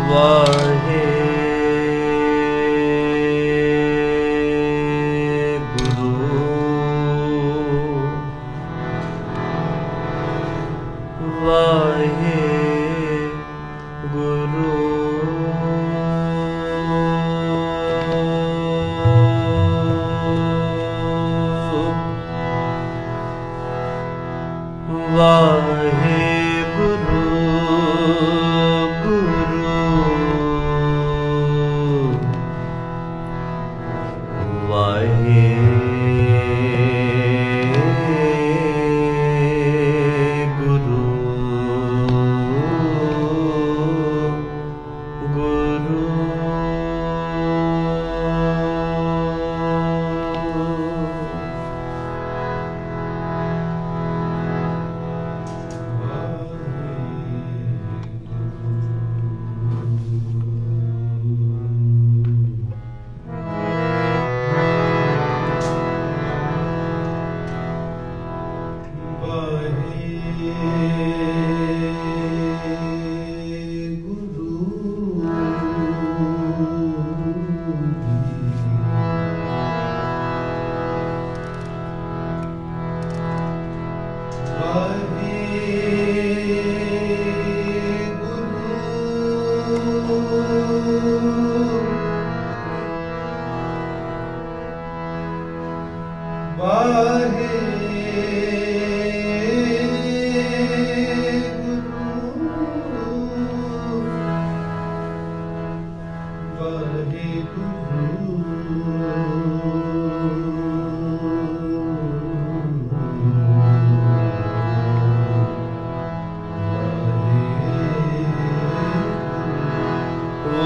वाहे गुरु वाहे गुरु वाहे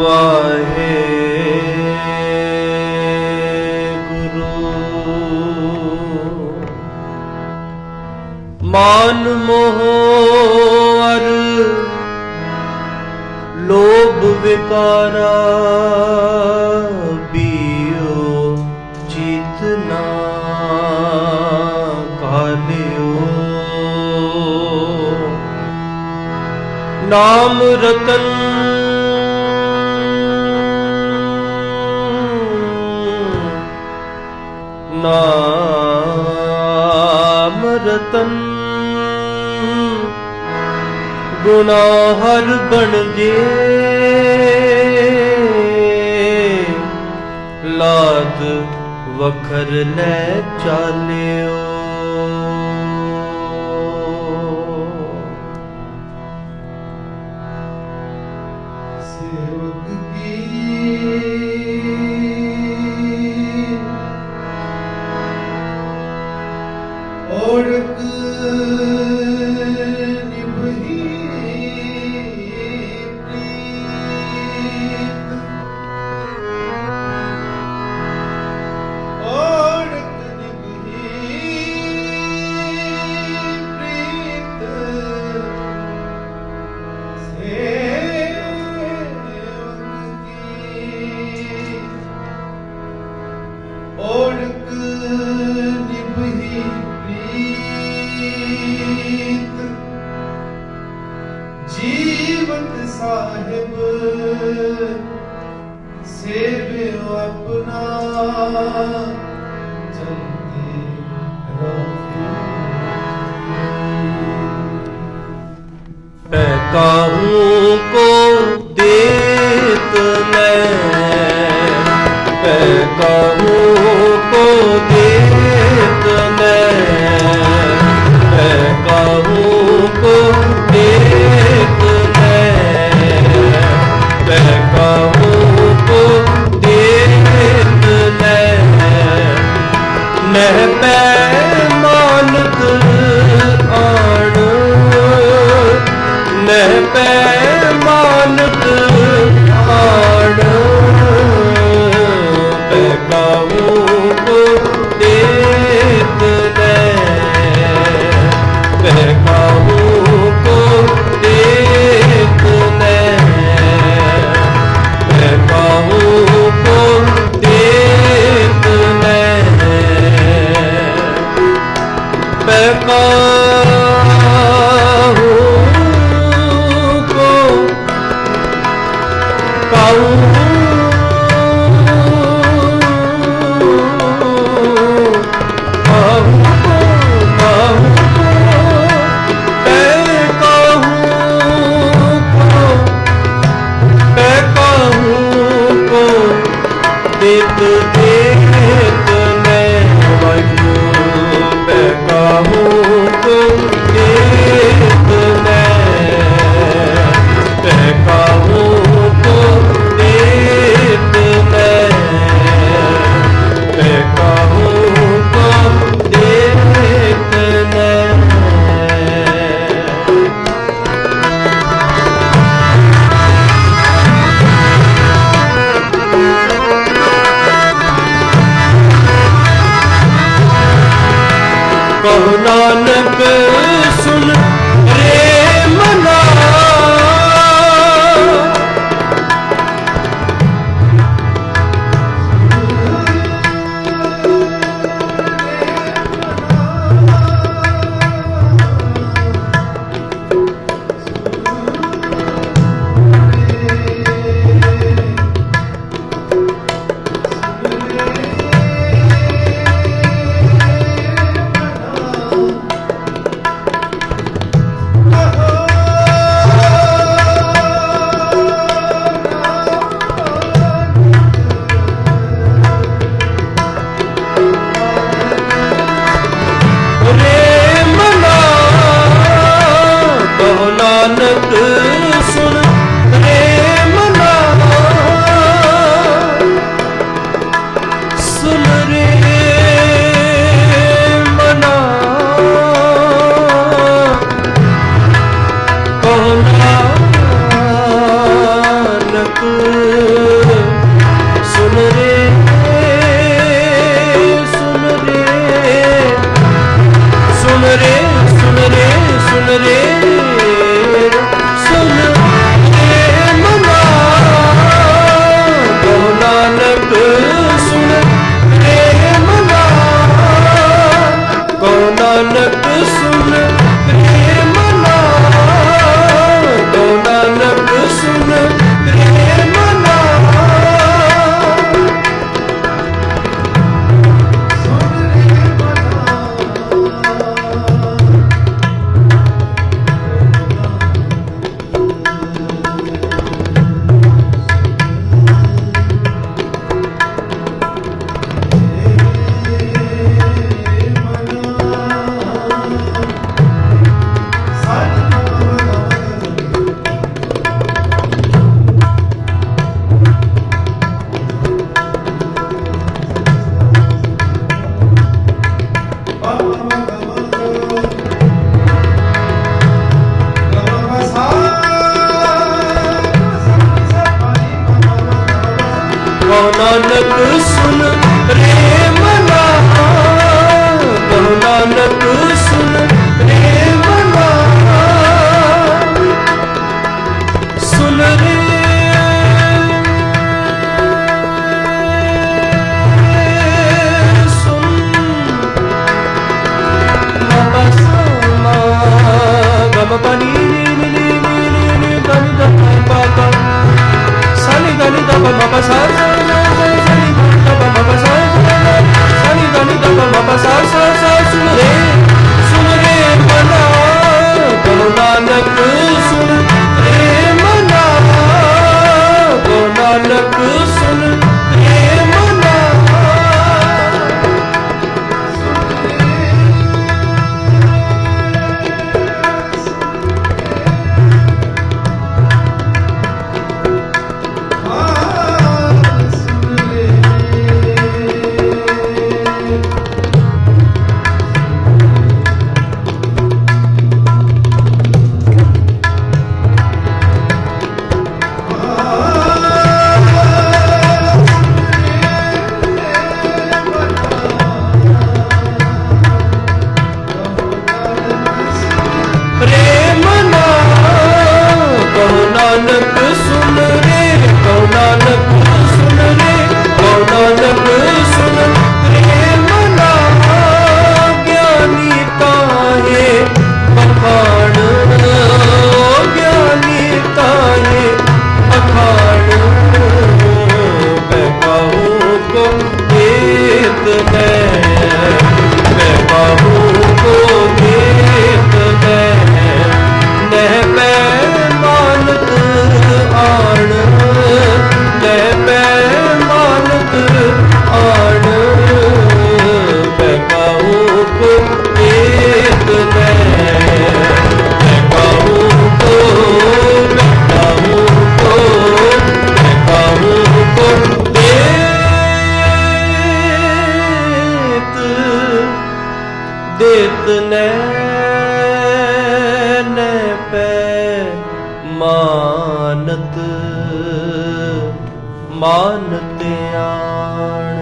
वाहे मान मोह और लोभ विकारा बियो चेतना कालियो नाम रतन नाम रतन गुना हर बन जे लाद वखर ले चालियो सेवक की ओढ़क जीवत साहिब सेव्यो अपना चलते काहू को देत मैं काहू को देत मैं काहू को देत मैं काहू को देत मैं पै मानत आण मैं पै मानत आण मैं काहू को देत मैं काहू को देत मैं काहू को देत मैं काहू को कहो नानक सुन रे मना, नानक सुन रे मना, कहो नानक सुन रे मना, सुन रे सुन बाबा सामा गम पानी नी गम गम पापा सानी गानी दबा बाबा सा सुन रे मना, कहो नानक सुन रे मना, कहो नानक सुन रे मना। मानत मानते आण।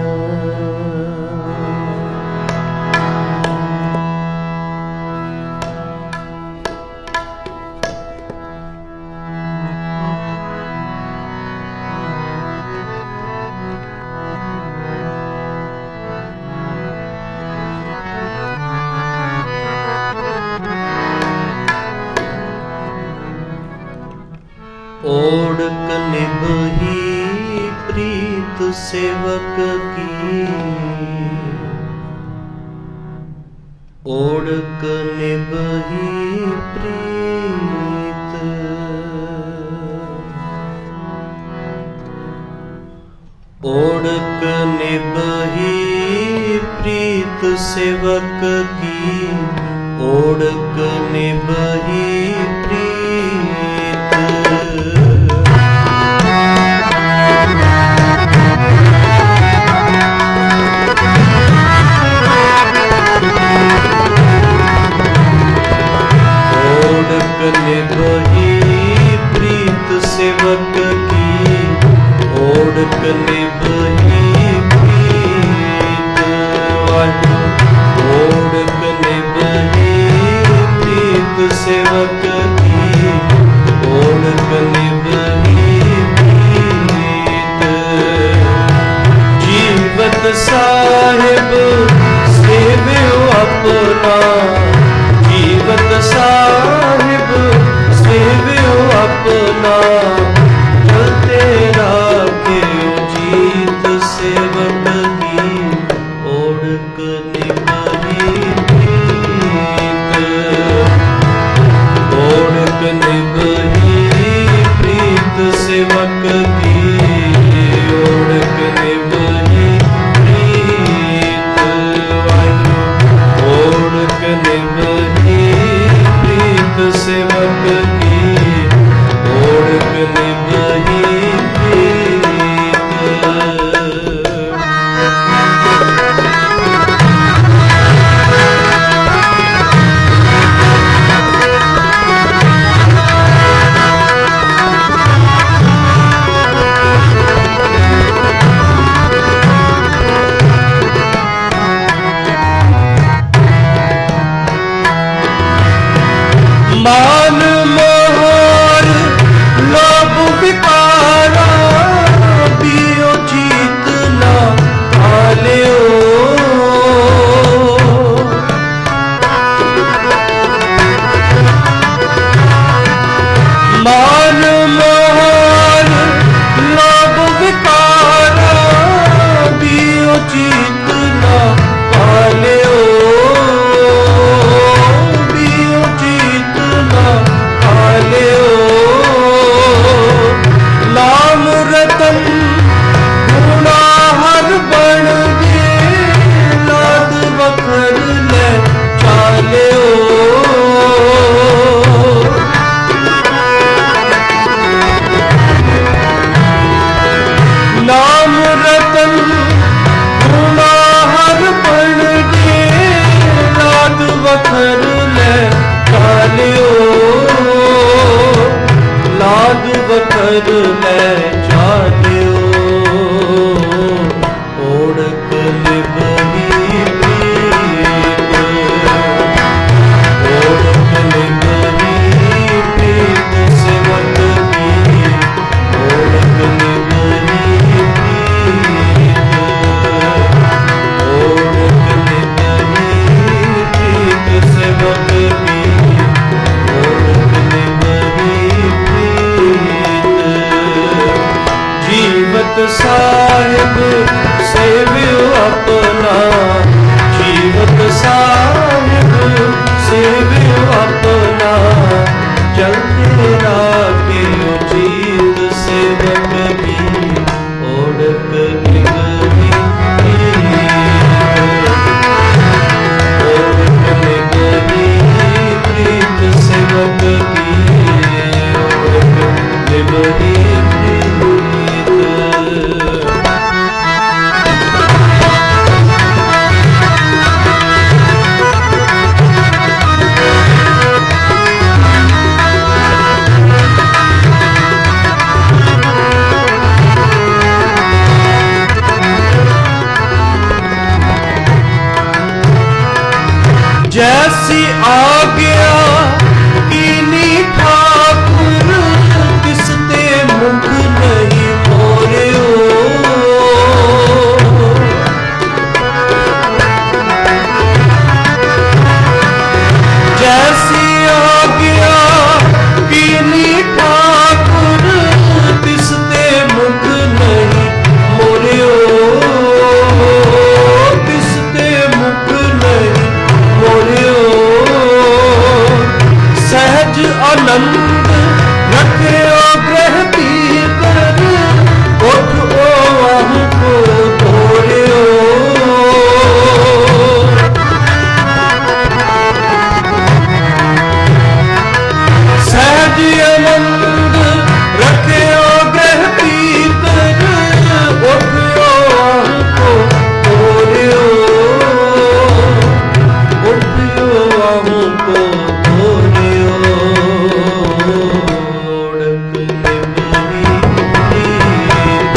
ओढ़क निभही प्रीत सेवक की, ओढ़क निभही प्रीत, ओढ़क निभही प्रीत सेवक की, ओढ़क निभही प्रीत। निभही प्रीत सेवक की, ओढ़क निभही प्रीत। ओढ़क निभही प्रीत सेवक की, ओढ़क निभही प्रीत। जीवत साहिब सेव्यो अपना, जीवत साहिब सेव्यो अपना, चलते राखे जीत सेवक की, ओढ़क निभही प्रीत। ओढ़क निभही प्रीत सेवक की, ओढ़क निभही प्रीत। ओढ़क निभही प्रीत सेवक की, ओढ़क निभही प्रीत। मान मोहर लोभ विकारा, पियो जीत ना पालियो। मान मोहर लोभ विकारा, पियो जीत ना पालियो। नाम रतन गुणा हर बन गे, लाद बखर ले चालियो। नाम रतन गुणा हर बन गे, लाद बखर ले चालियो। लाद बखर ले चालियो। ओढ़क निभही प्रीत, ओढ़क निभही प्रीत सेवक की, ओढ़क निभही प्रीत। ओढ़क निभही प्रीत सेवक की, ओढ़क निभही प्रीत। जीवत साहिब सेव्यो अपना, जीवत साहिब सेव्यो अपना, चलते राखे जीत सेवक की, ओढ़क निभही प्रीत। ओढ़क निभही प्रीत सेवक की, ओढ़क निभही प्रीत। जैसी आज्ञा कीनी ठाकुर किसते मुख नहीं मोरियो। जैसी आज्ञा कीनी ठाकुर तिसते मुख नहीं मोरियो। तिसते मुख नहीं मोरियो। सहज आनंद रखियो ग्रह भीतर उठ ओवाह को तोड़ियो। सहज आनंद रखियो ग्रह भीतर उठ ओवाह को तोड़ियो। उठ ओवाह को तोड़ियो। ओढ़क निमरी प्रीत,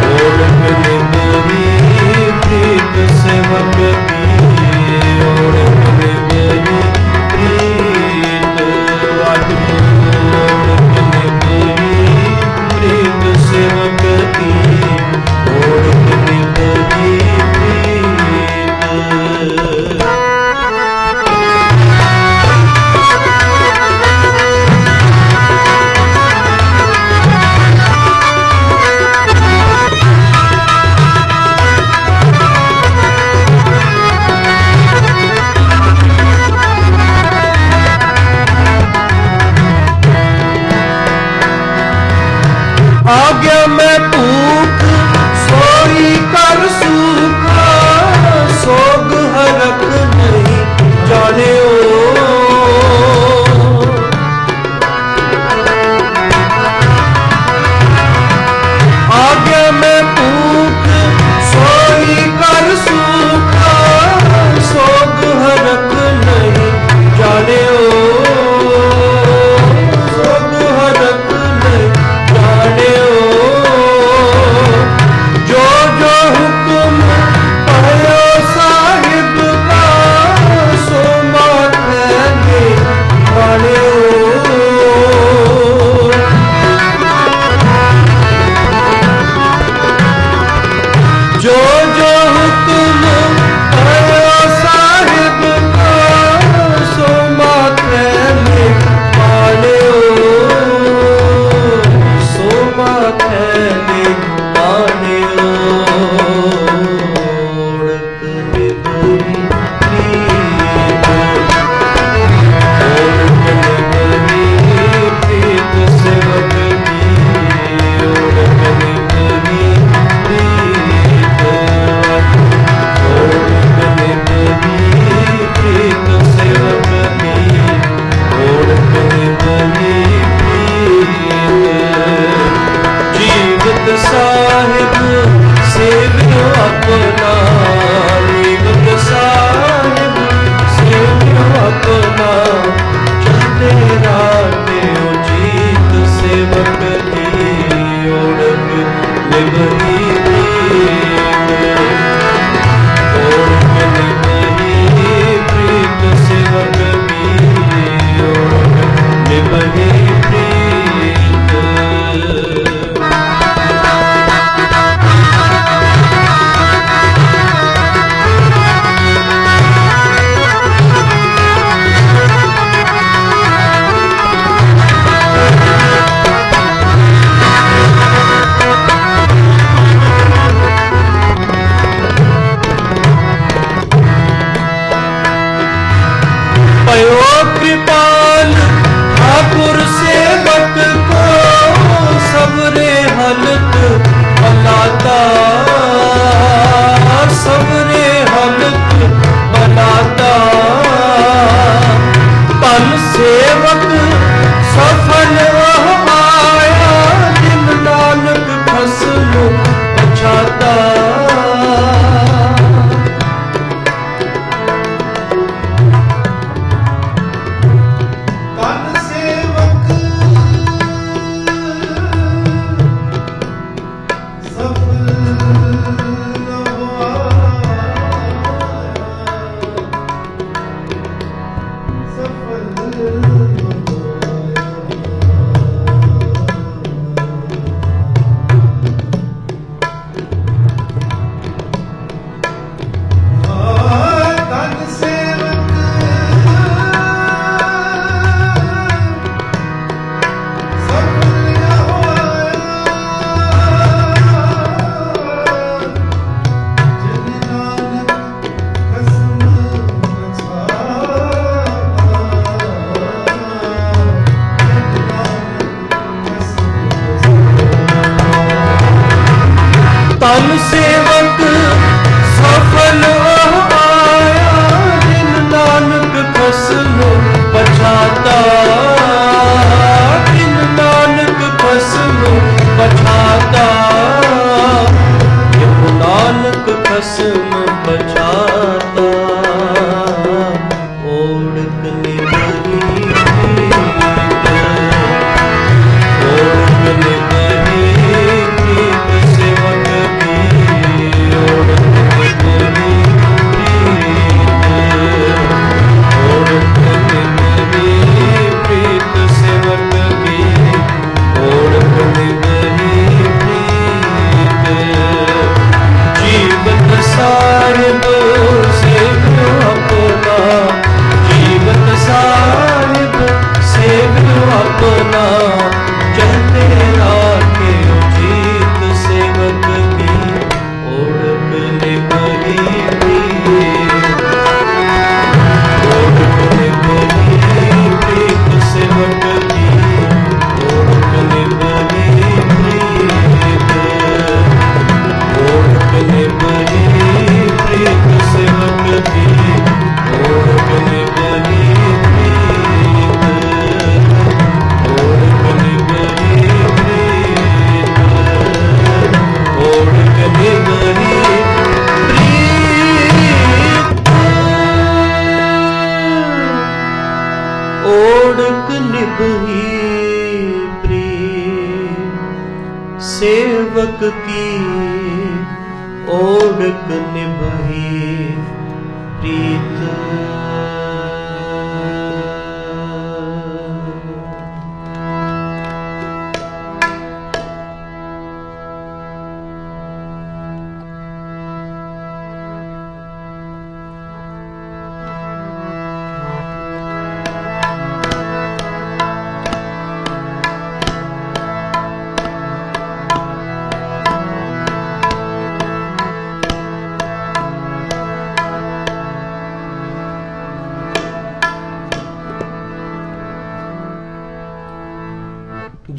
ओढ़क निमरी प्रीत सेवक की। ओढ़क निमरी प्रीत आत्मा। ओढ़क निमरी प्रीत सेवक की। ओढ़क निमरी प्रीत। आज्ञा में भूख सोई कर सूखा सोग हरक नहीं जाने ओ। आज्ञा में भूख सोई कर सूखा सोग हरक नहीं जाने ओ। सोग हरक नहीं जाने ओ। चलते राखे जीत सेवक की ओढ़क निभही ओढ़क निभही प्रीत सेवक की ओढ़क निभही प्रीत ओढ़क निभही प्रीत सेवक की ओढ़क निभही प्रीत ओढ़क निभही प्रीत ओढ़क निभही प्रीत ओढ़क निभही प्रीत सेवक की ओढ़क निभही प्रीत।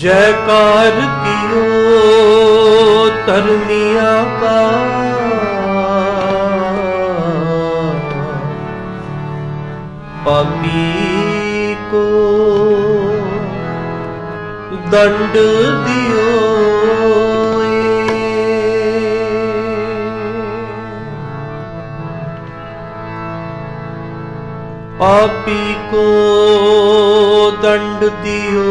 जयकार कियो तरनिया का पापी को दंड दियो पापी को दंड दियो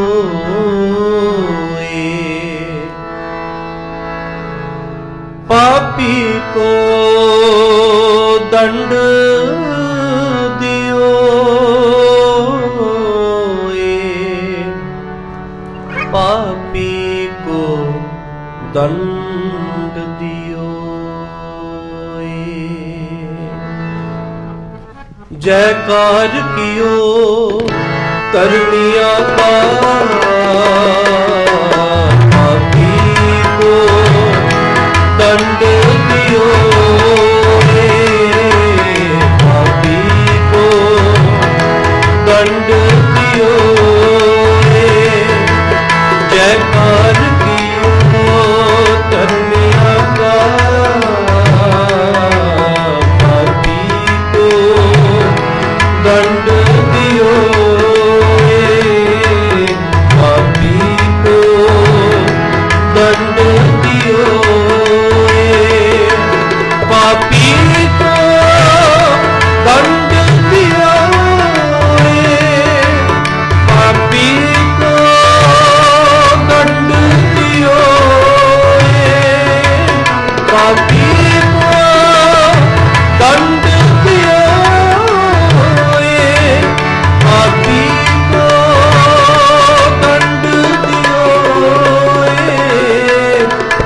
पापी को दंड दियो पापी को दंड दियो। जयकार कियो तरनिया का पापी को दंड दियो पापी को दंड दियो। जयकार कियो तरनिया का पापी को दंड दियो पापी को दंड दियो पापी को दंड दियो पापी को दंड दियो पापी को दंड दियो पापी को दंड दियो।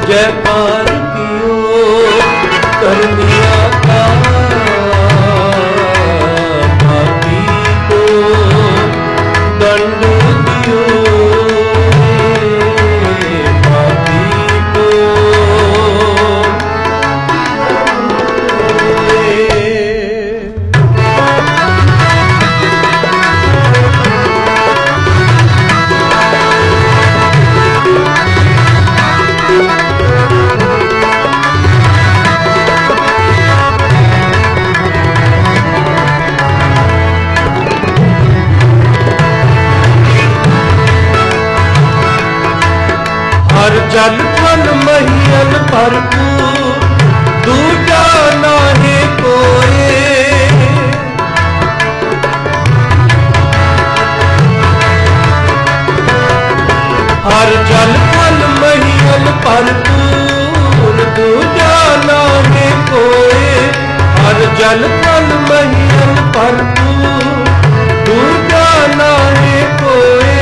जयकार कियो तरनिया का पापी को दंड दियो पापी को हर जल फल महियन भरपूर दूजा नाहे कोए हर जल फल महियन भरपूर दूजा नाहे कोए हर जल फल महियन भरपूर दूजा नाहे कोए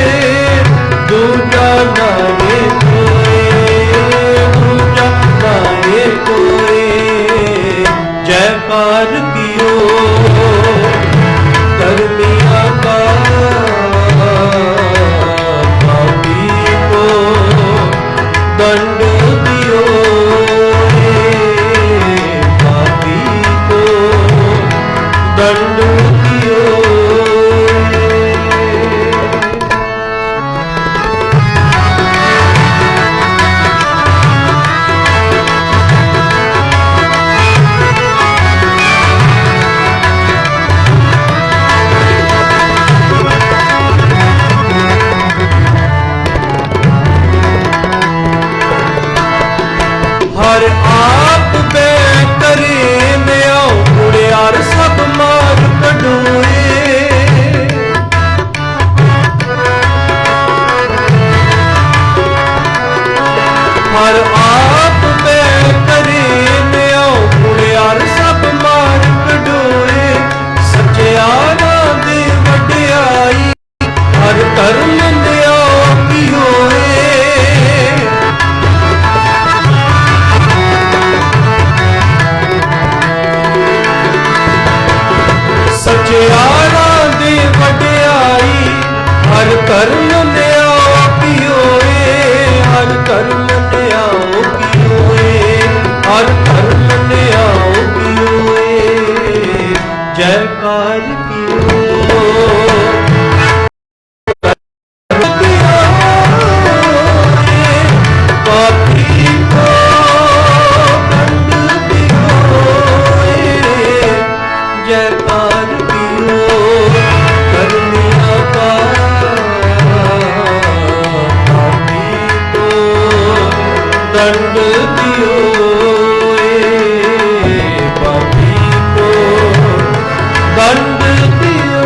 दूजा नाहे जयकार कियो तरनिया का पापी हर आप बे करे में आओ उड़ियार सब मार कढोए हर आप बे करे में आओ उड़ियार सब मार कढोए सच्चारा दे वड्याई हर धर्म लिया की होए सच्चारा दे वड्याई हर धर्म लिया की होए हर धर्म लिया की होए हर धर्म लिया की होए जयकार की दंड दियो पापी को दंड दियो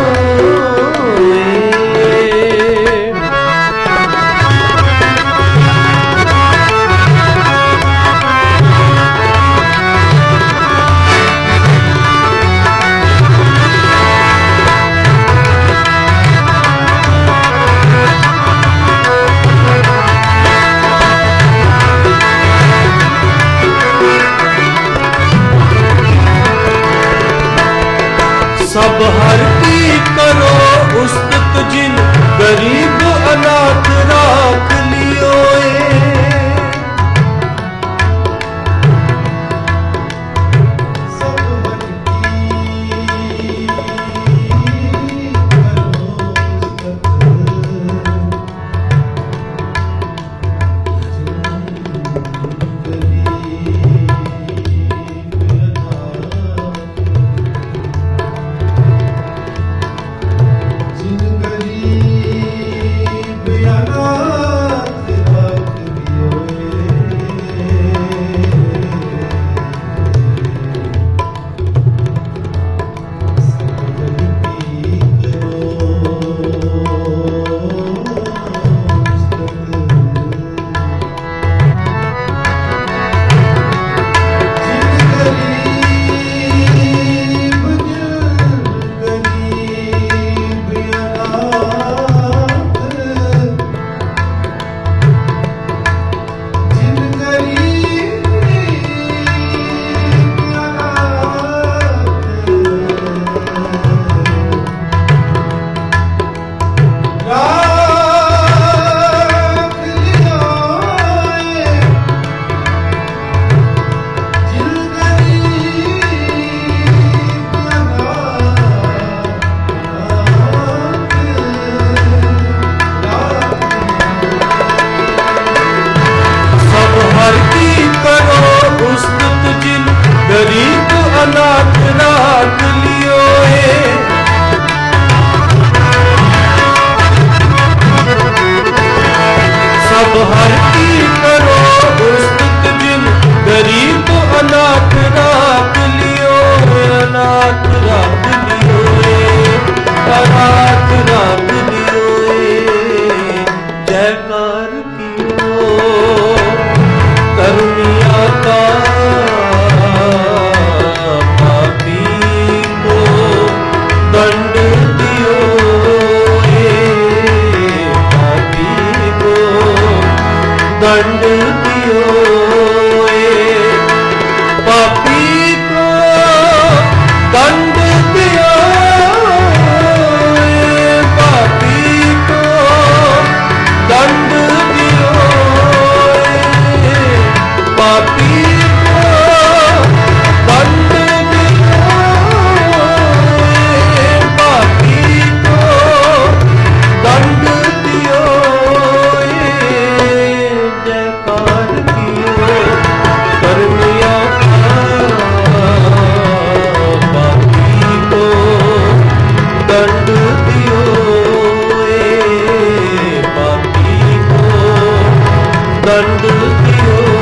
सब हर की करो उस्तत जिन गरीब अनाथ राख लियो गरीब अनाथ राख लियो सब हर की करो उस्तत जिन गरीब अनाथ राख लियो अनाथ राख लियो अनाथ राख लियो जयकार कियो करुणिया का दंड दियो पापी को दंड दियो पापी को दंड दियो पापी को दंड दियो पापी दंड दियो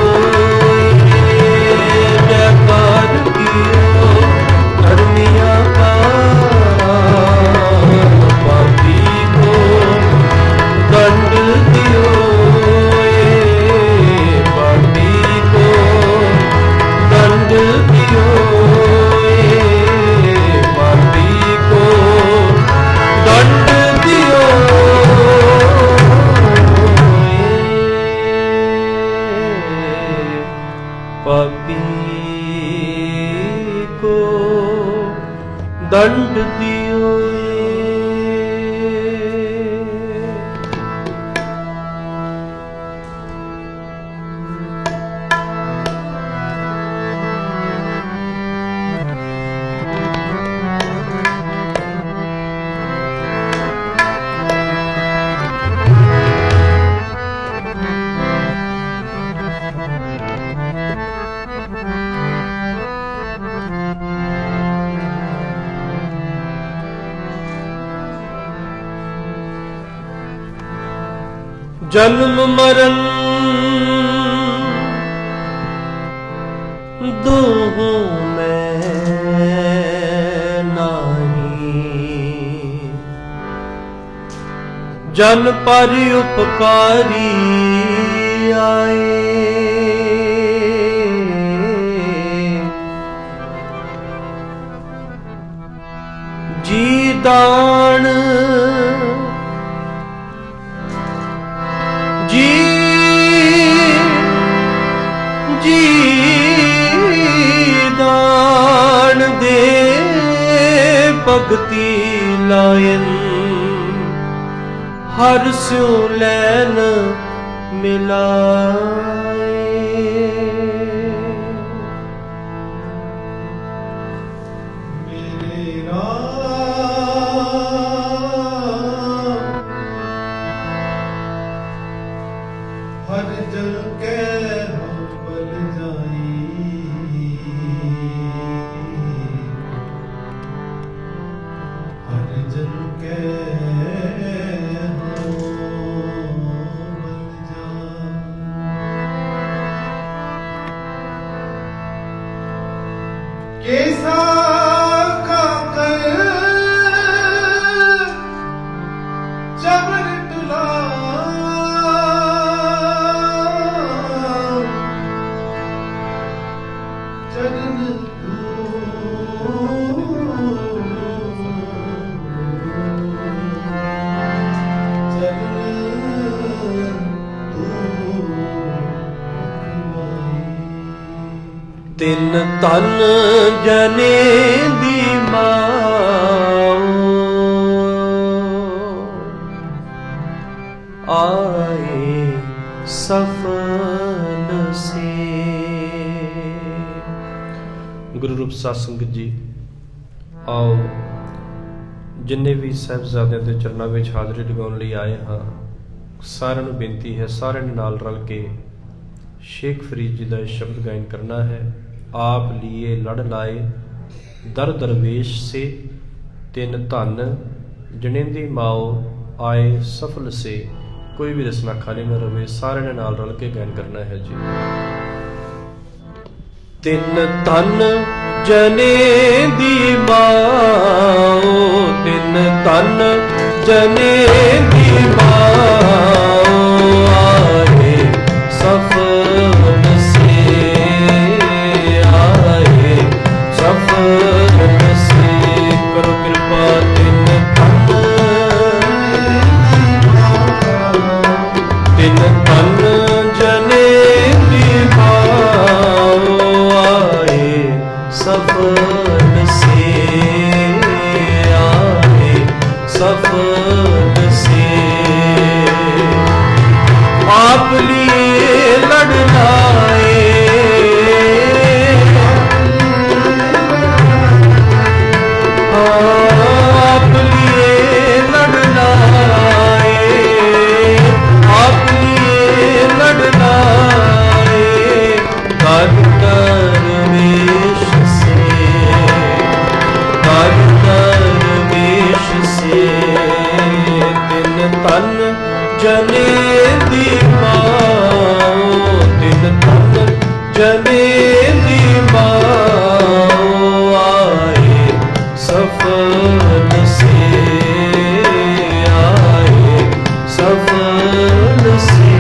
दंड दियो। जन्म मरण दोहों में नाही, जन पर उपकारी आए। जी दान जी दान दे भगति लायन, हर स्यों लैन मिलाए। मेरे राम हर जन के हम बल जाई, हर जन के हम बल जाई। कैसा खाकर जबर तुला, चरण तिन तन जने दी माओ, आए सफल से। गुरु रूप साध संगत जी, आओ जिन्ने भी साहिबजादिਆਂ ਦੇ ਚਰਨਾਂ ਵਿੱਚ ਹਾਜ਼ਰੀ ਲਗਾਉਣ ਲਈ ਆਏ ਹਾਂ, ਸਾਰਿਆਂ ਨੂੰ ਬੇਨਤੀ ਹੈ, ਸਾਰਿਆਂ ਨੇ ਨਾਲ ਰਲ ਕੇ शेख फरीद जी का शब्द गायन करना है। आप लिए लड़ लाए दर दरवेश से, तिन धन जनेंदी माओ आए सफल से। कोई भी रसना खाली न रहे, सारे ने नाल रल के गायन करना है जी। तिन धन जनेंदी माओ, तिन धन जनेंदी माओ आए सफल से। करो कृपा तिन धन जने दीवाओ आए सफल से, आए सफल से। आप लिए लड़ लाए, आप लिए लड़ लाए, आप लिए लड़ लाए दर दरवेश से, दर दरवेश से। तिन तन जने दी माओ, तिन तन जने दी माओ आए सफल से, आए सफल से।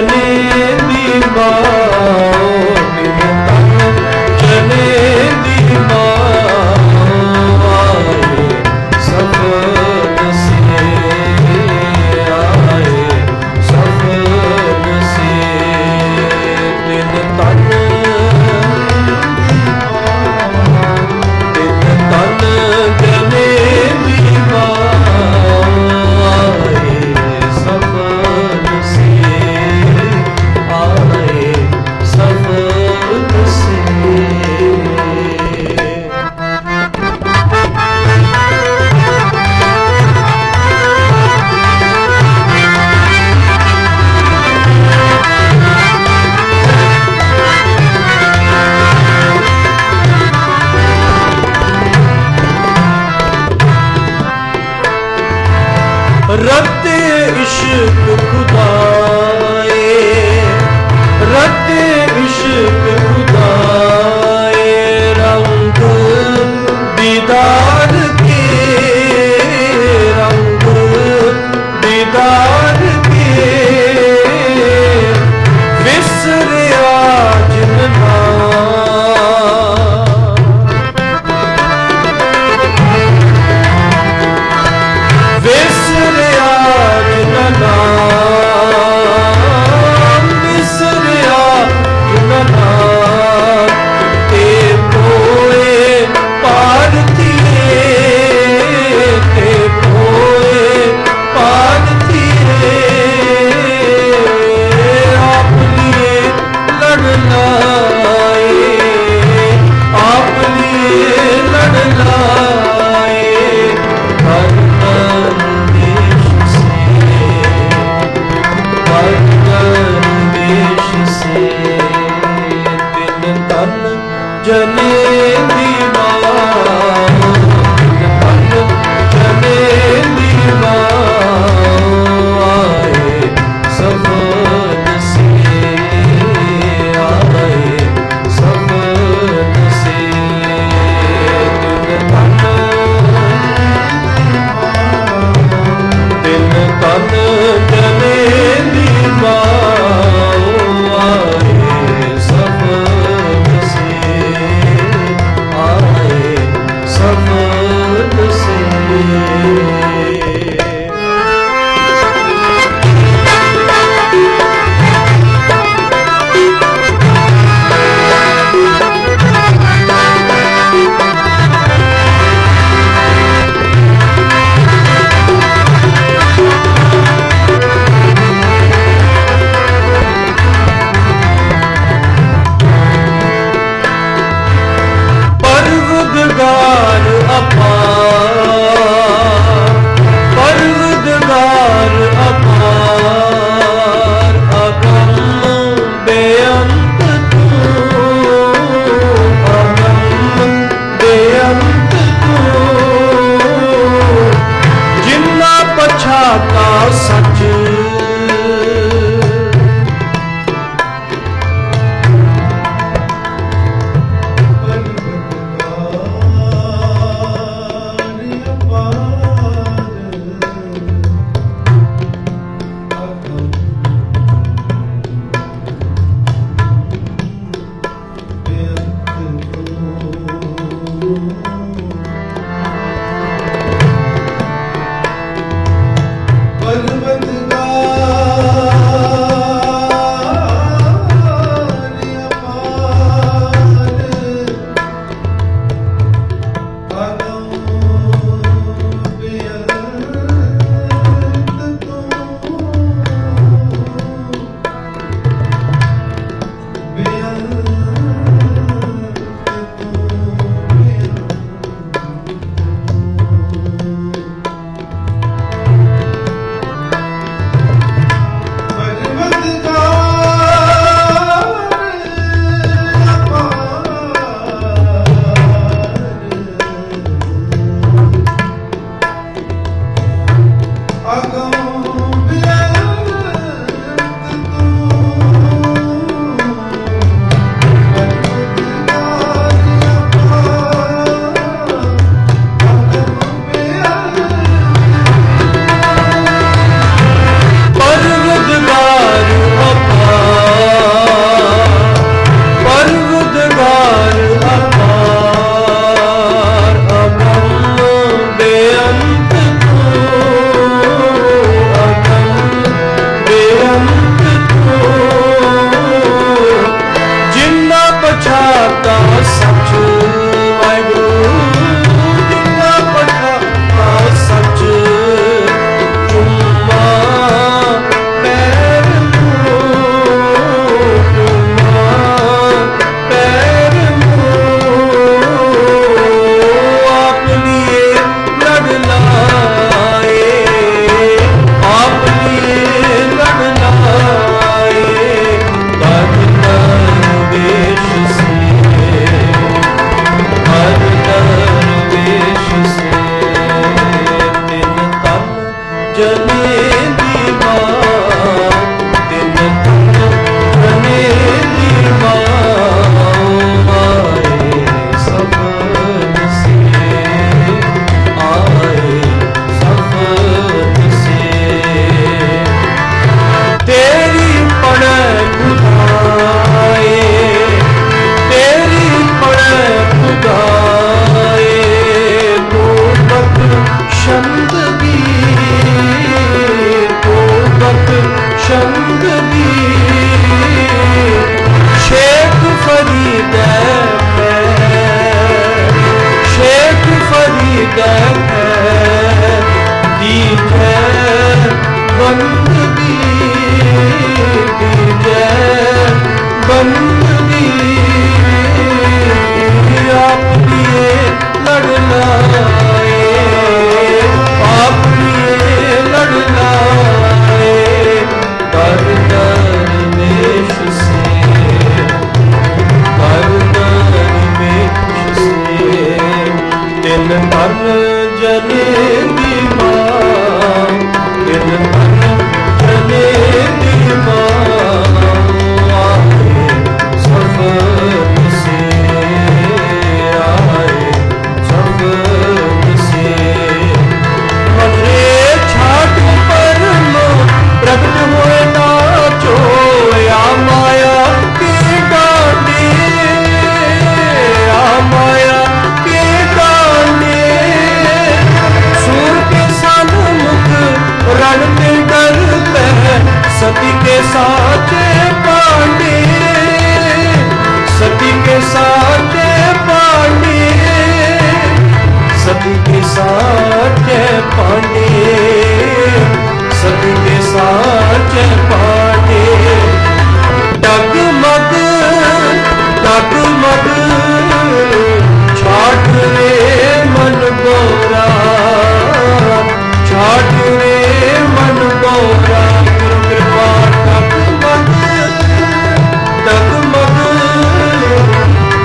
ਜਨੇ ਦੀ ਮਾਂ ਤਿਨ ਤਨ ਜਨੇ ਦੀ ਮਾਂ ਆਏ ਸਫਲ ਸੇ ਆਏ ਸਫਲ ਸੇ ਤਿਨ ਤਨ ਜਨੇ ਦੀ ਮਾਂ ਆਏ ਸਫਲ ਸੇ ਆਏ ਸਫਲ ਸੇ रते इश्क खुदाए रते इश्क खुदाए रंग दीदार के रंग दीदार के विसरिया जिन्ना विसरिया जिन्ना विसरिया जिन्ना ते पोए पारतीए ते पोए पारतीए आप लिए लड़ लाए आप लिए लड़ लाए जने दी मां जने दी मां आए सफल से आए सफल से तिन तन जने दी मां आए सफल से आए सफल से परवदगार अपार परवदगार अपार अगम बेअंत तू अगम बेअंत तू जिन्ना पछाता सच परवदगार जने दी माँ दिन जने दी माँ आए सफल से आए सफल से तेरी पड़े खुदाए तेरी पड़े खुदाए तो बख्शंदगी तो बख्शंदगी शेख फरीद है शेख फरीद है दीजे बंदगी दीजे बंदगी आप लिए लड़ लाए आप लिए लड़ लाए दर दरवेश से दर दरवेश से दिन धन जने दी माँ दिन धन जने दी माँ आए सफल से आए सफल से मरे छाट पर लो प्रकट हुए नाचो या माया की डांडी या माया की डांडी सूर के सन्मुख रण में डरते सती के साचे पांडे सती के साचे पांडे सती के साचे पांडे सती के साचे पांडे डगमग डगमग छाट रे मन गोरा छाट रे मन गोरा गुरु कृपा डगमग डगमग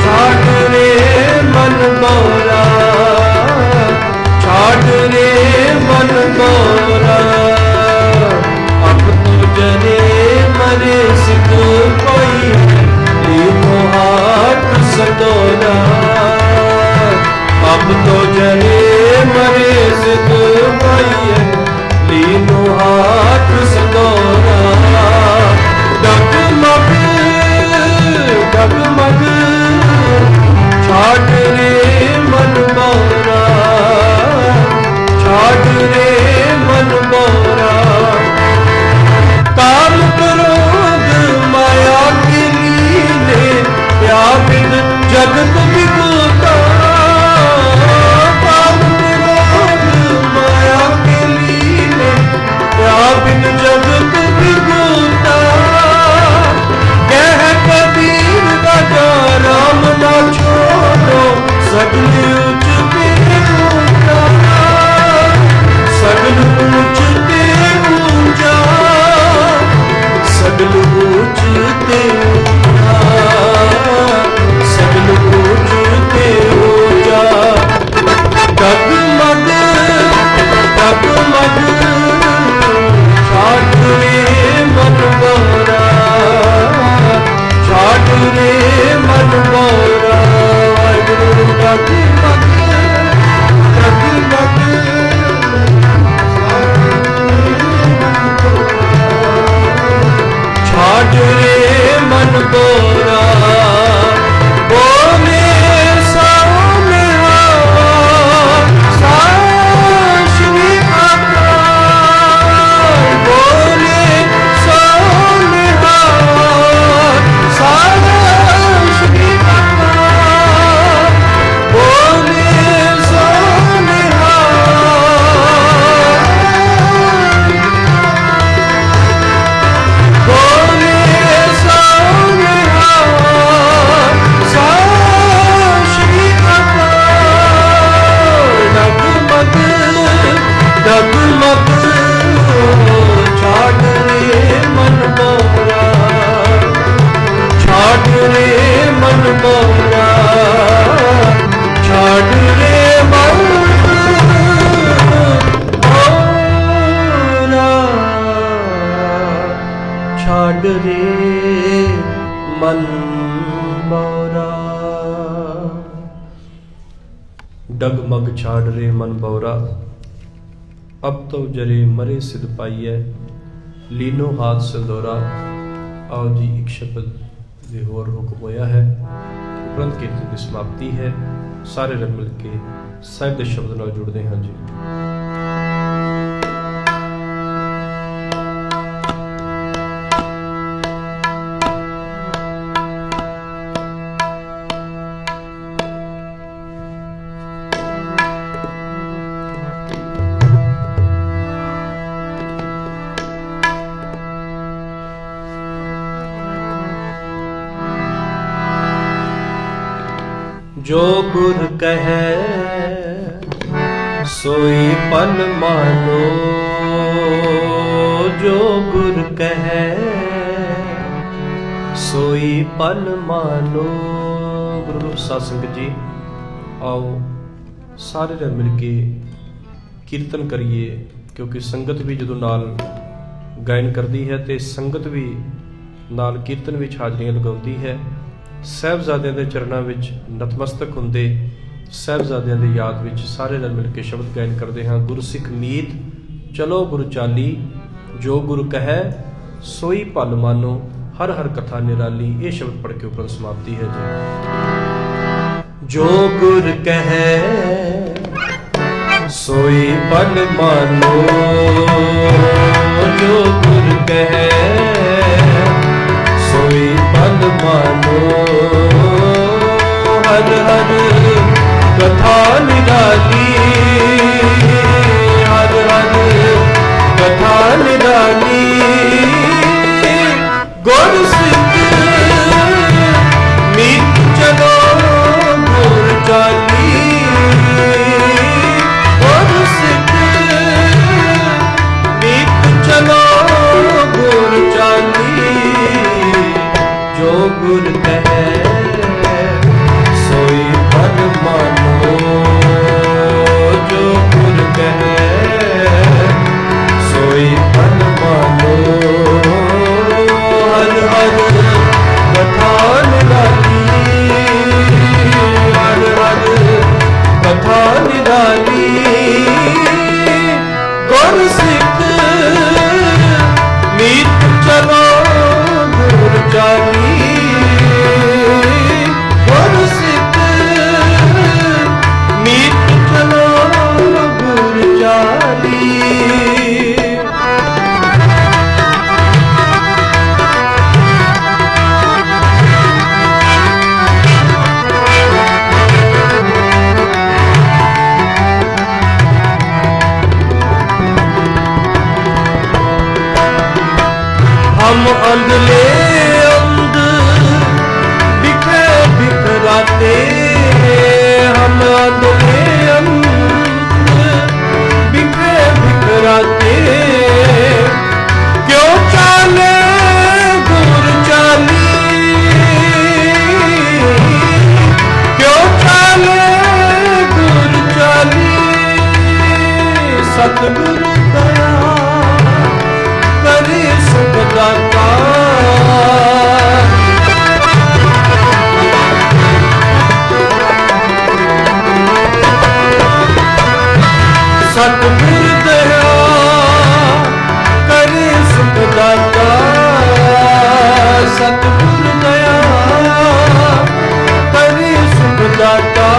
छाट रे मन गोरा छाट रे मन गोरा अब तो जने मरे सिद्ध कोई लीनो हाथ सतोरा अब तो जने मरे सिद्ध कोई लीनो हाथ सतोरा डगमग डगमग छाट रे मन रे मन बौरा। डगमग छाड़ रे मन बौरा, अब तो जरे मरे सिद्ध पाइए, लीनो हाथ सिंदूरा। आओ जी एक शब्द ਦੇ ਹੋਰ ਹੁਕਮ ਹੋਇਆ ਹੈ। ਉਪਰੰਤ ਕੀਰਤਨ ਦੀ ਸਮਾਪਤੀ ਹੈ। ਸਾਰੇ ਰਲ ਮਿਲ ਕੇ ਸਾਹਿਬ ਦੇ ਸ਼ਬਦ ਨਾਲ ਜੁੜਦੇ ਹਾਂ ਜੀ। जो गुर कहे सोई पल मानो, जो गुर कहे सोई पल मानो। गुरु रूप साध संगत जी, आओ सारे रल मिल के कीर्तन करिए, क्योंकि संगत भी जदों नाल गायन करती है तो संगत भी नाल कीर्तन विच हाजरियां लगाउंदी है। ਸਾਹਿਬਜ਼ਾਦਿਆਂ ਦੇ ਚਰਨਾਂ ਵਿੱਚ ਨਤਮਸਤਕ ਹੁੰਦੇ, ਸਾਹਿਬਜ਼ਾਦਿਆਂ ਦੀ ਯਾਦ ਵਿੱਚ ਸਾਰੇ ਰਲ ਮਿਲ ਕੇ ਸ਼ਬਦ ਗਾਇਨ ਕਰਦੇ ਹਾਂ। ਗੁਰਸਿੱਖ ਮੀਤ ਚਲੋ ਗੁਰ ਚਾਲੀ, ਜੋ ਗੁਰ ਕਹੈ ਸੋਈ ਭਲ ਮਾਨੋ, ਹਰ ਹਰ ਕਥਾ ਨਿਰਾਲੀ। ਇਹ ਸ਼ਬਦ ਪੜ੍ਹ ਕੇ ਉਪਰੰਤ ਸਮਾਪਤੀ ਹੈ ਜੀ। ਜੋ ਗੁਰ ਕਹੈ ਸੋਈ ਭਲ ਮਾਨੋ, ਜੋ ਗੁਰ ਕਹੈ सोई पल मानो, हर हर कथा निराली, हर हर कथा निराली। गुर सिख मीत चलो गुर चाली, गुर सिख मीत चलो गुर चाली। जो गुर कहे सोई पल मानो, जो गुर कहे सोई पल मानो, हर हर कथा निराली, हर हर कथा निराली। गुर सिख मीत चलो गुर चाली, हम अंधले अंध बिखरे बिखराते, हम अंधले अंध बिखरे बिखराते। क्यों चाले गुर चाली, क्यों चाले गुर चाली। सतगुरु दया करे सुख दाता, सतगुरु दया करे सुख दाता, सतगुरु दया करे सुख दाता।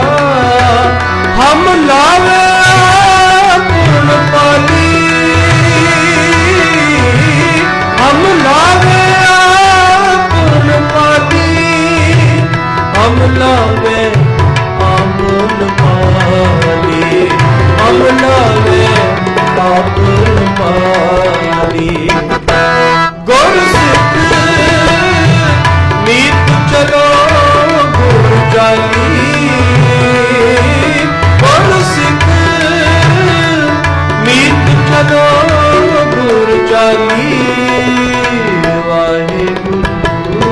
हम लावे पूर्ण पाली, हम लावे पूर्ण पाली, हम लावे पूर्ण पाली, हम लावे पूर्ण पाली। गुर सिख मीत चलो गुर चाली, गुर सिख मीत चलो गुर चाली। वाहिगुरु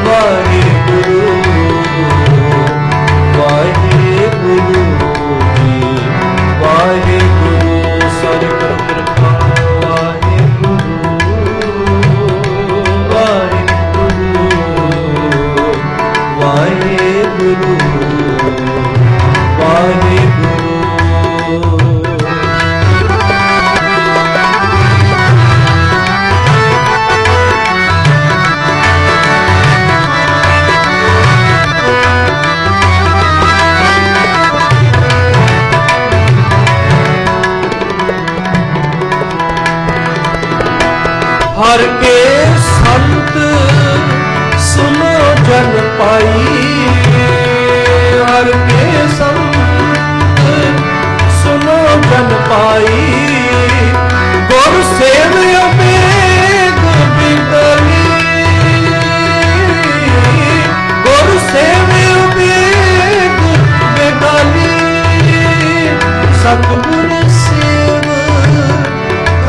वाहिगुरु वाहिगुरु जी, वाहिगुरु। सारे कर कृपा वाहिगुरु हर के संत सुनो जन पाई, हर के संत सुनो जन पाई, गुर सेवयो बेग बिगली, गुर सेवयो बेग बिगली, सतगुर सेव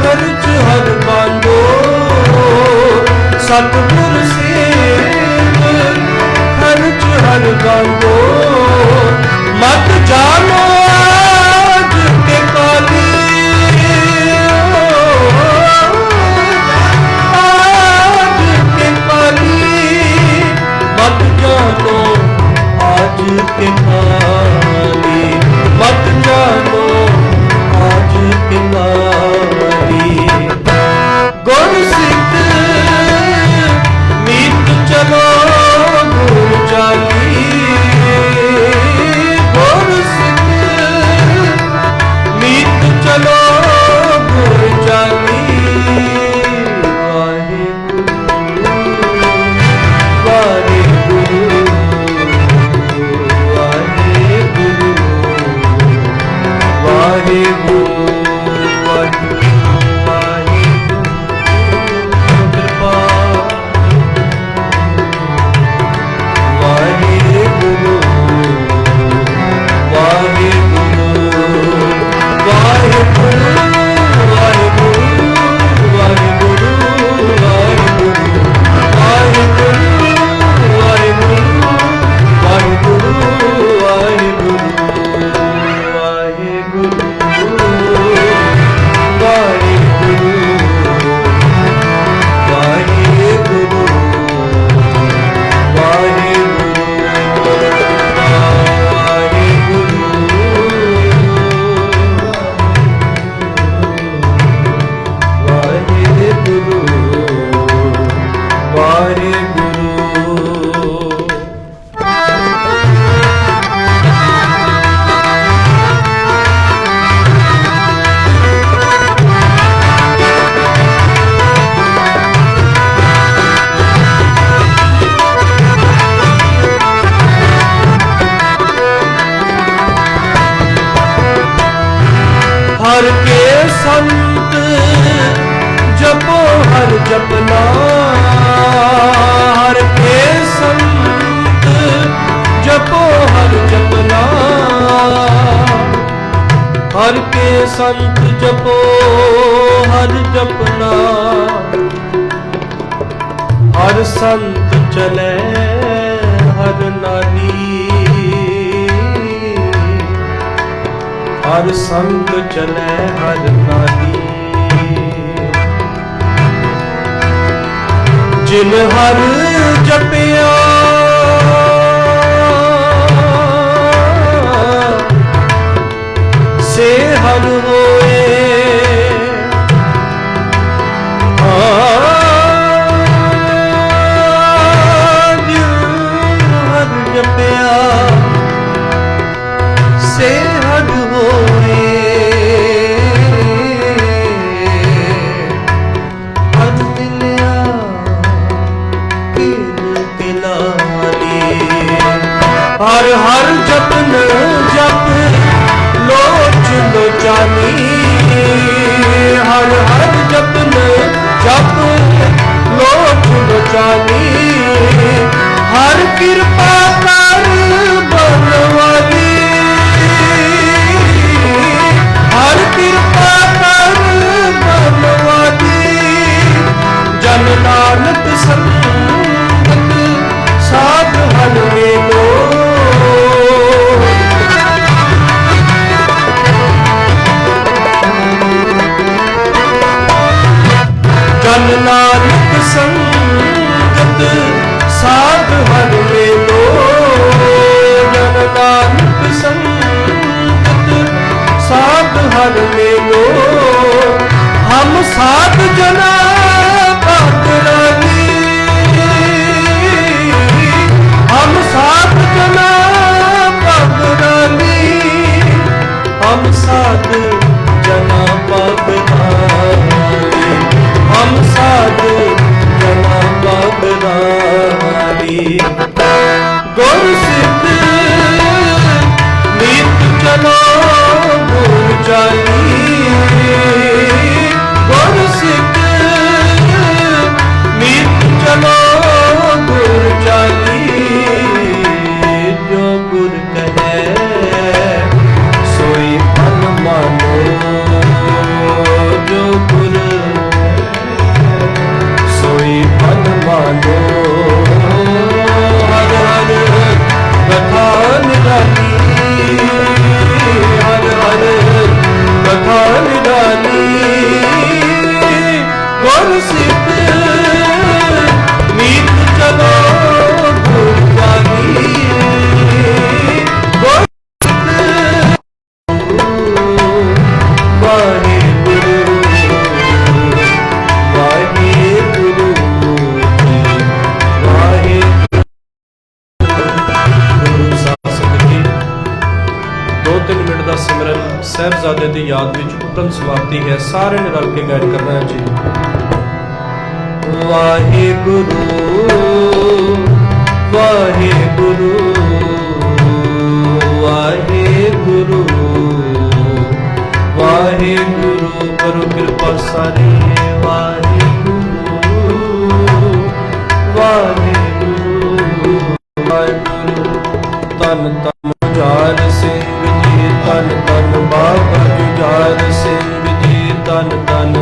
खर्च हर बांधो, सतगुर सेव खर्च हर बांधो, मत जानो आज के काली, आज के काली, मत जानो आज के काली, मत जानो आज के काली। गुर सिख मीत चलो गुर चाली, गुर सिख मीत चलो गुर चाली। वाहिगुरु वाहिगुरु वाहिगुरु वाहिगुरु हर के संत जपो हर जपना, हर के संत जपो हर जपना, हर के संत जपो हर जपना, हर संत चले हर नाली, हर संग चले हर नाली, जिन हर जपिया से हर होए, जिन हर जपिया से हर होए, हर मिलिया हर हर जपन जप लोच लोचानी, हर हर जपन जप लोच लोचानी, हर कृपा कर बनवाली, हर कृपा कर बनवाली, जन नानक संगत साध हर मेलो, जन नानक संगत साध हर मेलो, जन नानक संगत साध हर मेलो, हम साध जना पागरानी, हम साध जना पागरानी, हम साध जना पागरानी, हम साध ਗੁਰ ਸਿੱਖ ਮੀਤ ਚਲੋ ਗੁਰ ਜਾਗੀ ਗੁਰ ਵਾਹਿਗੁਰੂ ਵਾਹਿਗੁਰੂ ਵਾਹਿਗੁਰੂ। ਗੁਰੂ ਸਾਹਿਬ ਸੰਗਤ ਜੀ 2-3 ਮਿੰਟ ਦਾ ਸਿਮਰਨ ਸਾਹਿਬਜ਼ਾਦੇ ਦੀ ਯਾਦ ਵਿੱਚ ਉਪਰੰਤ ਸਮਾਪਤੀ ਹੈ। ਸਾਰਿਆਂ ਨੇ ਰਲ ਕੇ ਗਾਇਨ ਕਰਨਾ ਹੈ ਜੀ। ਵਾਹਿਗੁਰੂ ਵਾਹਿਗੁਰੂ ਵਾਹਿਗੁਰੂ ਵਾਹਿਗੁਰੂ ਕਰੋ ਕਿਰਪਾ ਸਾਰੀ ਵਾਹਿਗੁਰੂ ਵਾਹਿਗੁਰੂ ਵਾਹਿਗੁਰੂ। ਧੰਨ ਧੰਨ ਜੁਝਾਰ ਸਿੰਘ ਜੀ ਧੰਨ ਧੰਨ ਬਾਬਾ ਜੁਝਾਰ ਸਿੰਘ ਜੀ ਧੰਨ ਧੰਨ